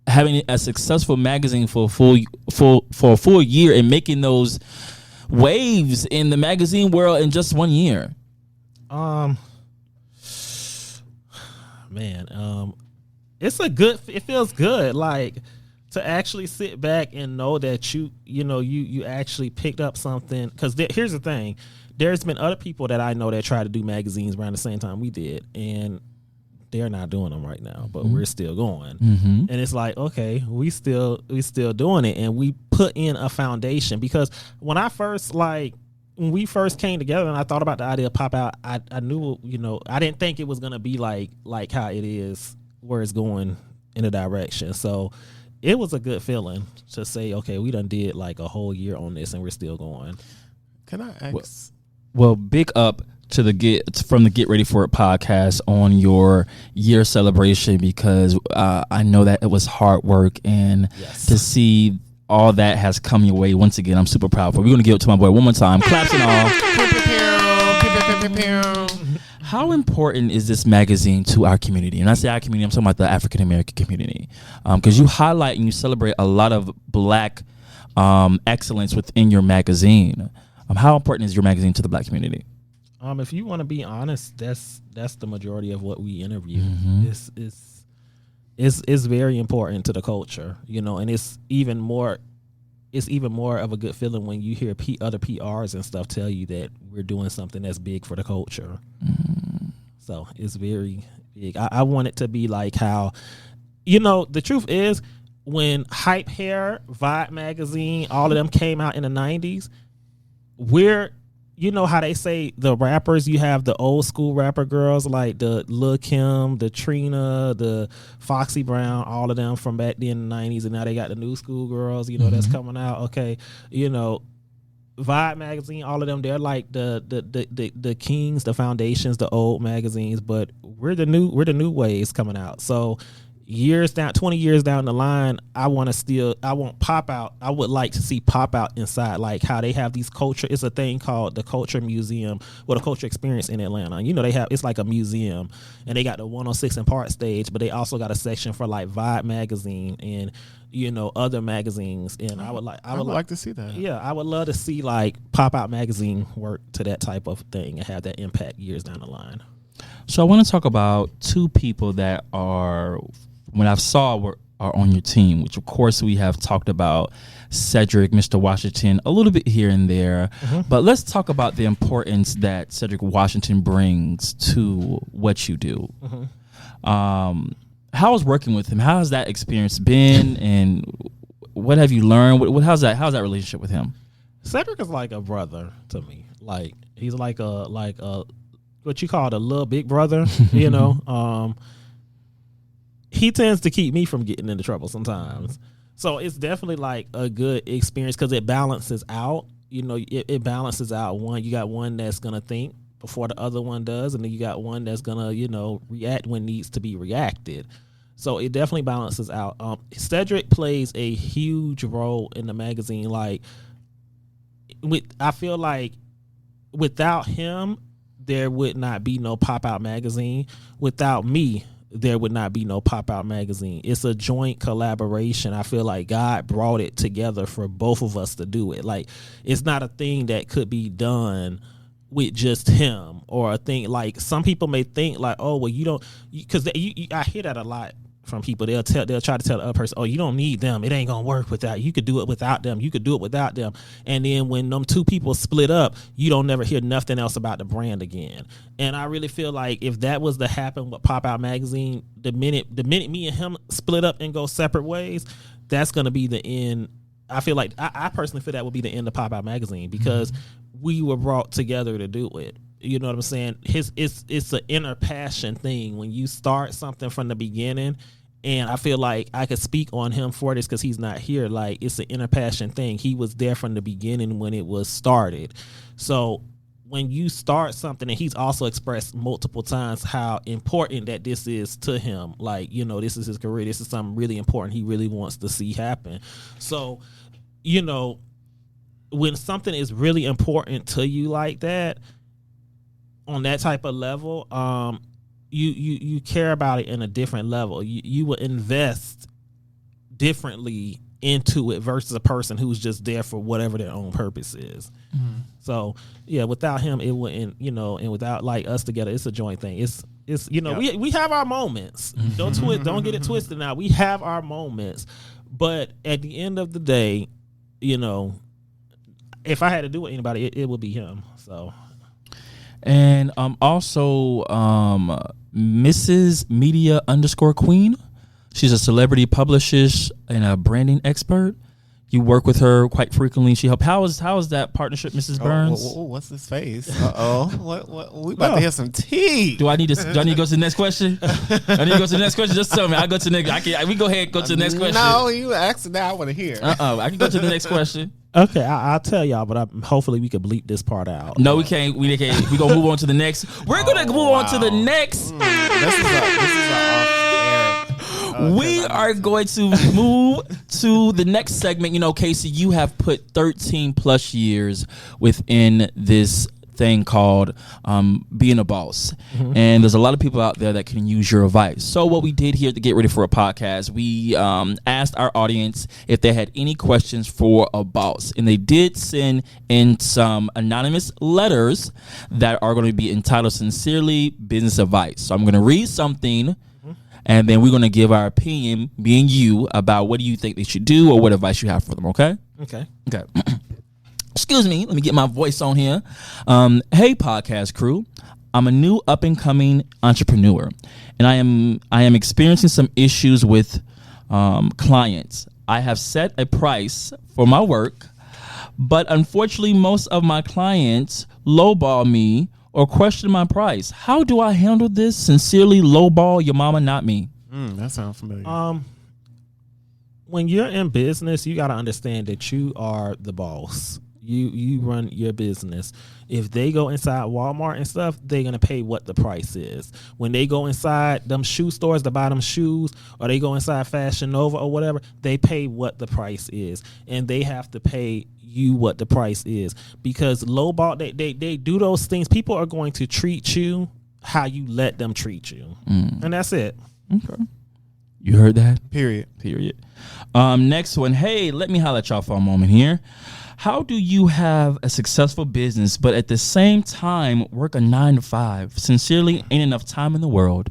having a successful magazine for a full year and making those waves in the magazine world in just 1 year? Man, it feels good, like, to actually sit back and know that you actually picked up something. Because here's the thing, there's been other people that I know that try to do magazines around the same time we did, and they're not doing them right now, but we're still going. And it's like, okay, we still doing it, and we put in a foundation. Because when we first came together and I thought about the idea of Pop Out, I knew, I didn't think it was going to be like how it is, where it's going in a direction. So it was a good feeling to say, okay, we done did like a whole year on this and we're still going. Can I ask? Well, big up to the Get Ready For It podcast on your year celebration, because I know that it was hard work, and to see all that has come your way once again, I'm super proud for. We're going to give it to my boy one more time. Claps and all. How important is this magazine to our community? And I say our community, I'm talking about the African American community, because you highlight and you celebrate a lot of Black excellence within your magazine. How important is your magazine to the Black community? If you want to be honest, that's the majority of what we interview. It's very important to the culture, and it's even more of a good feeling when you hear other PRs and stuff tell you that we're doing something that's big for the culture. So it's very big. I want it to be like how, the truth is, when Hype Hair, Vibe Magazine, all of them came out in the 90s, how they say the rappers, you have the old school rapper girls like the Lil' Kim, the Trina, the Foxy Brown, all of them from back then in the 90s, and now they got the new school girls, that's coming out. Okay, Vibe Magazine, all of them, they're like the kings, the foundations, the old magazines, but we're the new waves coming out. So, 20 years down the line, I want Pop Out. I would like to see Pop Out inside, like how they have these culture. It's a thing called the Culture Museum, or the Culture Experience in Atlanta. You know, it's like a museum, and they got the 106 and Park stage, but they also got a section for like Vibe magazine and, you know, other magazines. And I would like to see that. Yeah, I would love to see like Pop Out magazine work to that type of thing and have that impact years down the line. So I want to talk about two people that are, when I saw, are on your team, which of course we have talked about Cedric, Mr. Washington, a little bit here and there. But let's talk about the importance that Cedric Washington brings to what you do. How is working with him? How has that experience been, and what have you learned? How's that relationship with him? Cedric is like a brother to me. Like he's like a what you call a little big brother, you know. He tends to keep me from getting into trouble sometimes. So it's definitely like a good experience because it balances out. You know, it balances out. You got one that's going to think before the other one does, and then you got one that's going to, you know, react when needs to be reacted. So it definitely balances out. Cedric plays a huge role in the magazine. Like, I feel like without him, there would not be no Pop Out magazine. Without me, there would not be no Pop Out magazine. It's a joint collaboration. I feel like God brought it together for both of us to do it. Like, it's not a thing that could be done with just him, or a thing like some people may think like, oh, well, you don't, because I hear that a lot from people. They'll try to tell the other person, oh, you don't need them. It ain't gonna work without you. Could do it without them. You could do it without them. And then when them two people split up, you don't never hear nothing else about the brand again. And I really feel like if that was to happen with Pop Out magazine, the minute me and him split up and go separate ways, that's gonna be the end. I feel like I personally feel that would be the end of Pop Out magazine, because we were brought together to do it. You know what I'm saying? It's an inner passion thing when you start something from the beginning. And I feel like I could speak on him for this because he's not here. Like, it's an inner passion thing. He was there from the beginning when it was started. So when you start something, and he's also expressed multiple times how important that this is to him. Like, you know, this is his career. This is something really important he really wants to see happen. So, you know, when something is really important to you like that, on that type of level, you care about it in a different level. You will invest differently into it versus a person who's just there for whatever their own purpose is. So yeah, without him, it wouldn't, you know, and without like us together, it's a joint thing. It's you know, we have our moments. Don't get it twisted now. We have our moments, but at the end of the day, you know, if I had to do it with anybody, it would be him. So. And also Mrs. Media _Queen. She's a celebrity publicist and a branding expert. You work with her quite frequently. She helped. How is that partnership, Mrs. Burns? What's this face? What? We about to hear some tea. Do I need to go to the next question? I need to go to the next question. Just tell me. I go to the next. We go ahead and go to the next question. No, you asked now. I want to hear. I can go to the next question. Okay, I'll tell y'all, but hopefully we can bleep this part out. No, we can't. We can't. We're going to move on to the next. We're going to move on to the next. This is off-air. We are going to move to the next segment. You know, Casey, you have put 13 plus years within this thing called being a boss. And there's a lot of people out there that can use your advice. So what we did here to get ready for a podcast, we asked our audience if they had any questions for a boss. And they did send in some anonymous letters that are going to be entitled Sincerely Business Advice. So I'm going to read something, and then we're going to give our opinion, being you, about what do you think they should do or what advice you have for them, okay? Okay. Excuse me, let me get my voice on here. Hey, podcast crew. I'm a new up-and-coming entrepreneur, and I am experiencing some issues with clients. I have set a price for my work, but unfortunately, most of my clients lowball me or question my price. How do I handle this? Sincerely, lowball your mama, not me. That sounds familiar. When you're in business, you got to understand that you are the boss. You run your business. If they go inside Walmart and stuff, they're gonna pay what the price is. When they go inside them shoe stores to buy them shoes, or they go inside Fashion Nova or whatever, they pay what the price is, and they have to pay you what the price is, because lowball they do those things. People are going to treat you how you let them treat you, and that's it. Okay, you heard that? Period. Next one. Hey, let me holler at y'all for a moment here. How do you have a successful business but at the same time work a 9-to-5? Sincerely, ain't enough time in the world.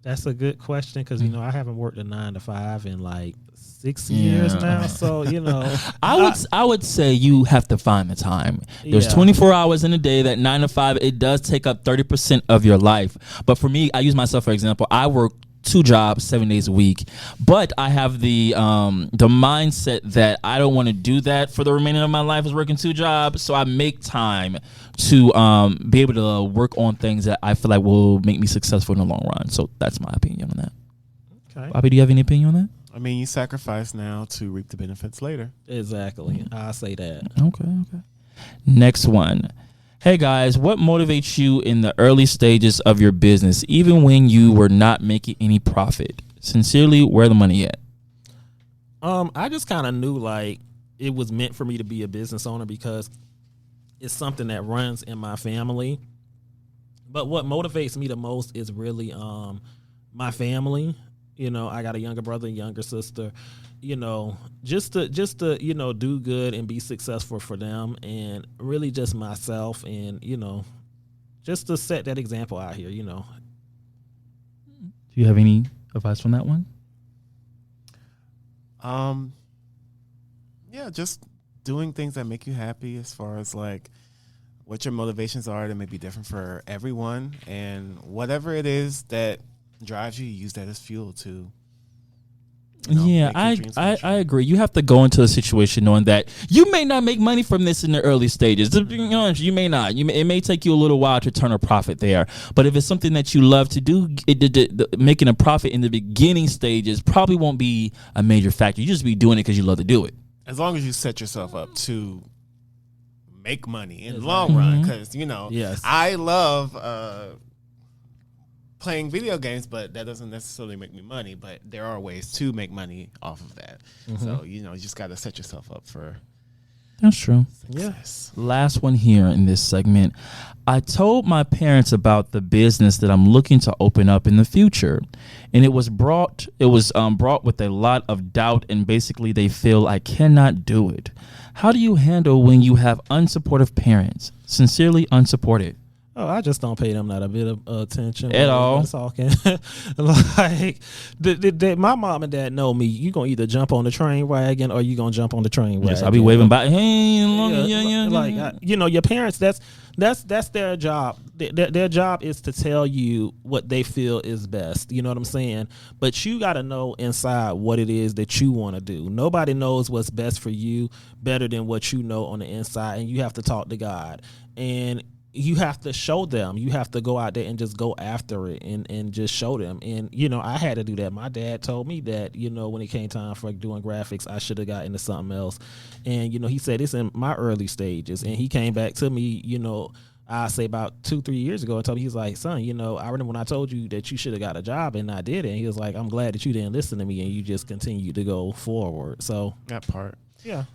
That's a good question, because I haven't worked a 9-to-5 in like 6 years now. So I would say you have to find the time. There's 24 hours in a day. That 9-to-5, it does take up 30% of your life. But for me, I use myself for example. I work 2 jobs 7 days a week, but I have the mindset that I don't want to do that for the remainder of my life, is working 2 jobs. So I make time to be able to work on things that I feel like will make me successful in the long run. So that's my opinion on that. Okay. Bobby, do you have any opinion on that? I mean, you sacrifice now to reap the benefits later. Exactly. I say that. Okay. Next one. Hey guys, what motivates you in the early stages of your business, even when you were not making any profit? Sincerely, where the money at? I just kind of knew like it was meant for me to be a business owner, because it's something that runs in my family. But what motivates me the most is really my family. I got a younger brother, younger sister. Just to do good and be successful for them, and really just myself, and just to set that example out here. Do you have any advice on that one? Yeah, just doing things that make you happy, as far as like what your motivations are. That may be different for everyone, and whatever it is that drives you, use that as fuel to I agree. You have to go into a situation knowing that you may not make money from this in the early stages. You may not. It may take you a little while to turn a profit there. But if it's something that you love to do, making a profit in the beginning stages probably won't be a major factor. You just be doing it because you love to do it. As long as you set yourself up to make money in the long run, because yes. I love playing video games, but that doesn't necessarily make me money. But there are ways to make money off of that. So you just got to set yourself up for. That's true. Yes. Last one here in this segment. I told my parents about the business that I'm looking to open up in the future, and it was brought with a lot of doubt, and basically they feel I cannot do it. How do you handle when you have unsupportive parents? Sincerely unsupported. Oh, I just don't pay them not a bit of attention at all. Talking like my mom and dad know me. You gonna either jump on the train wagon or you gonna jump on the train wagon. Yes, I'll be waving by. Hey, your parents. That's their job. Their job is to tell you what they feel is best. You know what I'm saying? But you got to know inside what it is that you want to do. Nobody knows what's best for you better than what you know on the inside, and you have to talk to God. And you have to show them. You have to go out there and just go after it and just show them. And, I had to do that. My dad told me that, when it came time for doing graphics, I should have got into something else. And, he said it's in my early stages. And he came back to me, I say about 2-3 years ago and told me, he's like, son, I remember when I told you that you should have got a job and I did it. And he was like, I'm glad that you didn't listen to me and you just continued to go forward. So that part.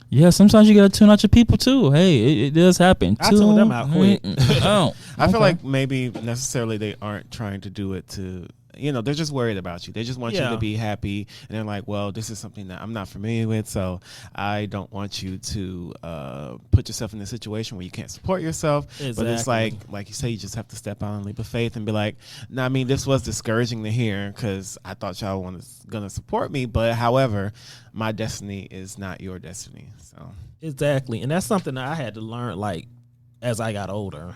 Yeah, sometimes you gotta tune out your people too. Hey, it does happen. I tuned them out quick. I feel like maybe necessarily they aren't trying to do it to they're just worried about you. They just want you to be happy, and they're like, well, this is something that I'm not familiar with, so I don't want you to put yourself in a situation where you can't support yourself. Exactly. But it's like you say, you just have to step out and leap of faith and be like, no, I mean, this was discouraging to hear because I thought y'all gonna support me, but however, my destiny is not your destiny. So exactly, and that's something that I had to learn like as I got older.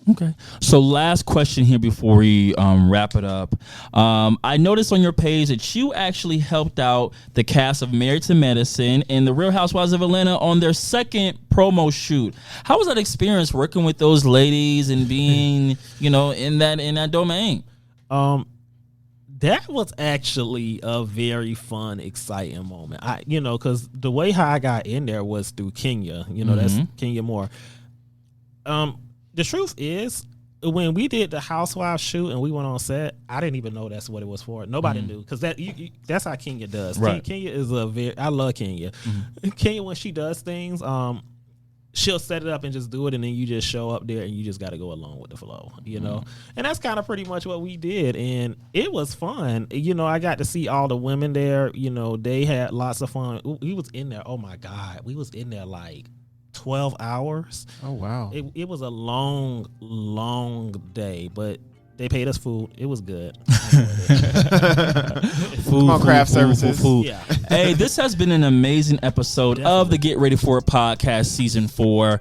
Okay. So last question here before we wrap it up. I noticed on your page that you actually helped out the cast of Married to Medicine and the Real Housewives of Atlanta on their second promo shoot. How was that experience working with those ladies and being, in that domain? That was actually a very fun, exciting moment. Because the way how I got in there was through Kenya. That's Kenya Moore. The truth is, when we did the Housewives shoot and we went on set, I didn't even know that's what it was for. Nobody knew, because that's how Kenya does. Right. Kenya is I love Kenya. Kenya, when she does things, she'll set it up and just do it, and then you just show up there and you just got to go along with the flow, And that's kind of pretty much what we did, and it was fun. I got to see all the women there. They had lots of fun. We was in there. Oh my God, we was in there like 12 hours. Oh wow. It was a long day, but they paid us food. It was good. Come on, craft services. Food. Yeah. Hey, this has been an amazing episode of the Get Ready For It podcast, season 4.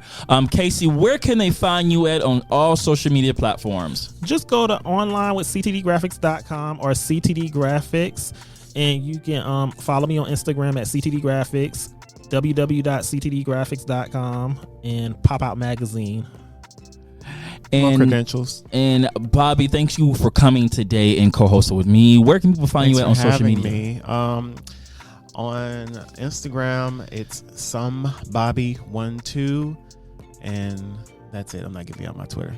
Casey, where can they find you at on all social media platforms? Just go to online with ctdgraphicx.com or Ctdgraphicx, and you can follow me on Instagram at Ctdgraphicx, www.ctdgraphicx.com, and Pop Out Magazine. And credentials. And Bobby, thanks you for coming today and co-hosting with me. Where can people find you at on social media? Me. On Instagram, it's somebobby12, and that's it. I'm not giving out my Twitter.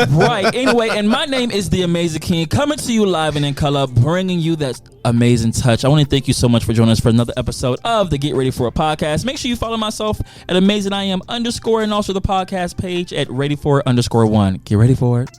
Right. Anyway, and my name is The Amazing King, coming to you live and in color, bringing you that amazing touch. I want to thank you so much for joining us for another episode of the Get Ready For It podcast. Make sure you follow myself at AmazingIam_ and also the podcast page at readyforit_1. Get ready for it.